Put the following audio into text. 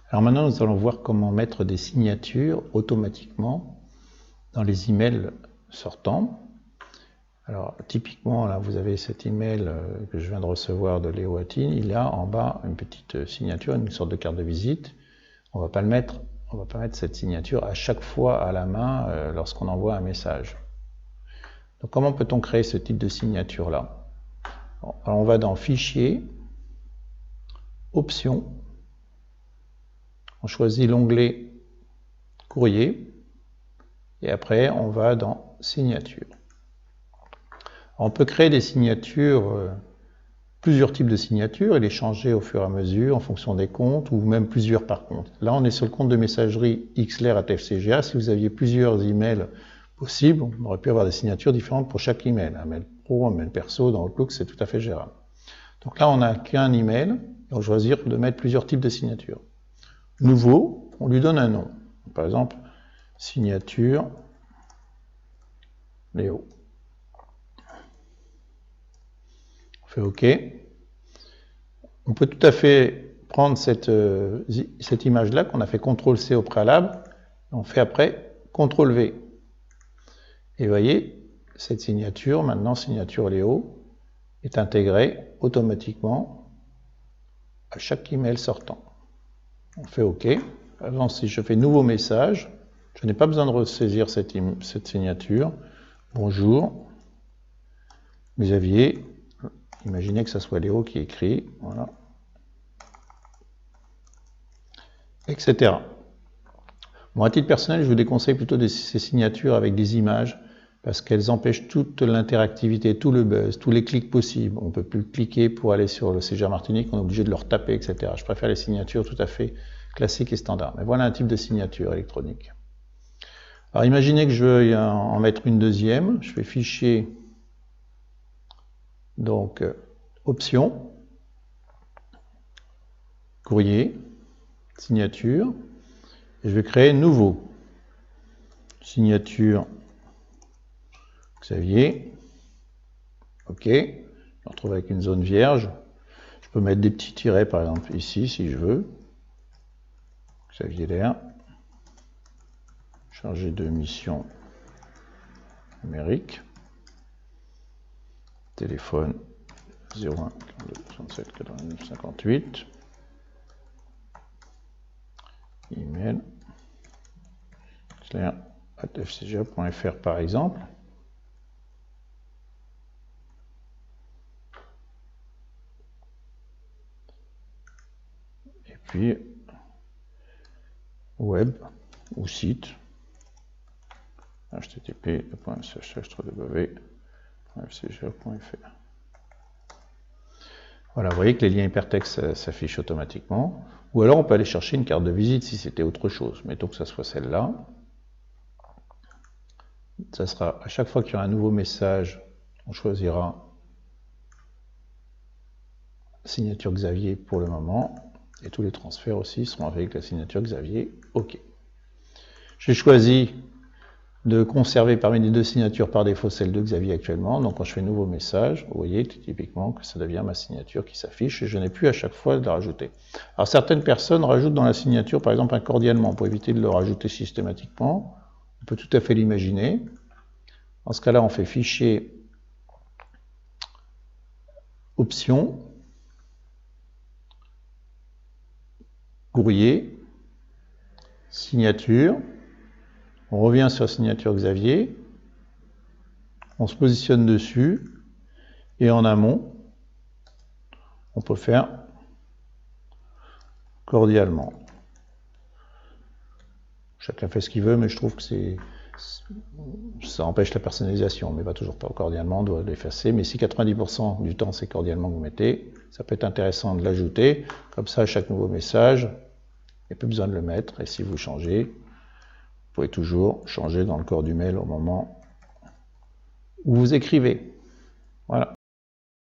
Alors maintenant, nous allons voir comment mettre des signatures automatiquement dans les emails sortants. Alors typiquement, là, vous avez cet email que je viens de recevoir de Léo Attine. Il a en bas une petite signature, une sorte de carte de visite. On va pas mettre cette signature à chaque fois à la main lorsqu'on envoie un message. Donc comment peut-on créer ce type de signature là? Alors on va dans Fichier, Options, on choisit l'onglet Courrier et après on va dans Signature. On peut créer des signatures, plusieurs types de signatures et les changer au fur et à mesure en fonction des comptes ou même plusieurs par compte. Là on est sur le compte de messagerie xler@fcga. Si vous aviez plusieurs emails possibles, on aurait pu avoir des signatures différentes pour chaque email. Un mail pro, un mail perso, dans Outlook c'est tout à fait gérable. Donc là on n'a qu'un email et on va choisir de mettre plusieurs types de signatures. Nouveau, on lui donne un nom. Par exemple, signature Léo. On fait OK. On peut tout à fait prendre cette image-là qu'on a fait CTRL-C au préalable. On fait après CTRL-V. Et vous voyez, cette signature, maintenant signature Léo, est intégrée automatiquement à chaque email sortant. On fait OK. Avant, si je fais nouveau message, je n'ai pas besoin de ressaisir cette signature. Bonjour, Xavier. Imaginez que ce soit Léo qui écrit, voilà, etc. Bon, à titre personnel, je vous déconseille plutôt ces signatures avec des images parce qu'elles empêchent toute l'interactivité, tout le buzz, tous les clics possibles. On ne peut plus cliquer pour aller sur le CGA Martinique, on est obligé de le retaper, etc. Je préfère les signatures tout à fait classiques et standards. Mais voilà un type de signature électronique. Alors imaginez que je veuille en mettre une deuxième. Je fais Fichier, donc Options, Courrier, Signature, et je vais créer Nouveau. Signature Xavier. OK. Je me retrouve avec une zone vierge. Je peux mettre des petits tirets, par exemple, ici, si je veux. Xavier Lair. Chargé de mission numérique. Téléphone 01 42 67 89 58. Email fcga.fr par exemple. Et puis web ou site http://www.fcga.fr. Voilà, vous voyez que les liens hypertextes s'affichent automatiquement. Ou alors on peut aller chercher une carte de visite si c'était autre chose. Mettons que ça soit celle-là. Ça sera à chaque fois qu'il y aura un nouveau message, on choisira signature Xavier pour le moment. Et tous les transferts aussi seront avec la signature Xavier. OK. J'ai choisi de conserver parmi les deux signatures par défaut celle de Xavier actuellement. Donc quand je fais nouveau message, vous voyez typiquement que ça devient ma signature qui s'affiche et je n'ai plus à chaque fois de la rajouter. Alors certaines personnes rajoutent dans la signature par exemple un cordialement pour éviter de le rajouter systématiquement. On peut tout à fait l'imaginer. Dans ce cas-là, on fait Fichier, Options, Courrier, Signature. On revient sur la signature Xavier, on se positionne dessus, et en amont, on peut faire cordialement. Chacun fait ce qu'il veut, mais je trouve que ça empêche la personnalisation, mais pas toujours pas cordialement, on doit l'effacer. Mais si 90% du temps c'est cordialement que vous mettez, ça peut être intéressant de l'ajouter. Comme ça, à chaque nouveau message, il n'y a plus besoin de le mettre, et si vous changez, vous pouvez toujours changer dans le corps du mail au moment où vous écrivez. Voilà.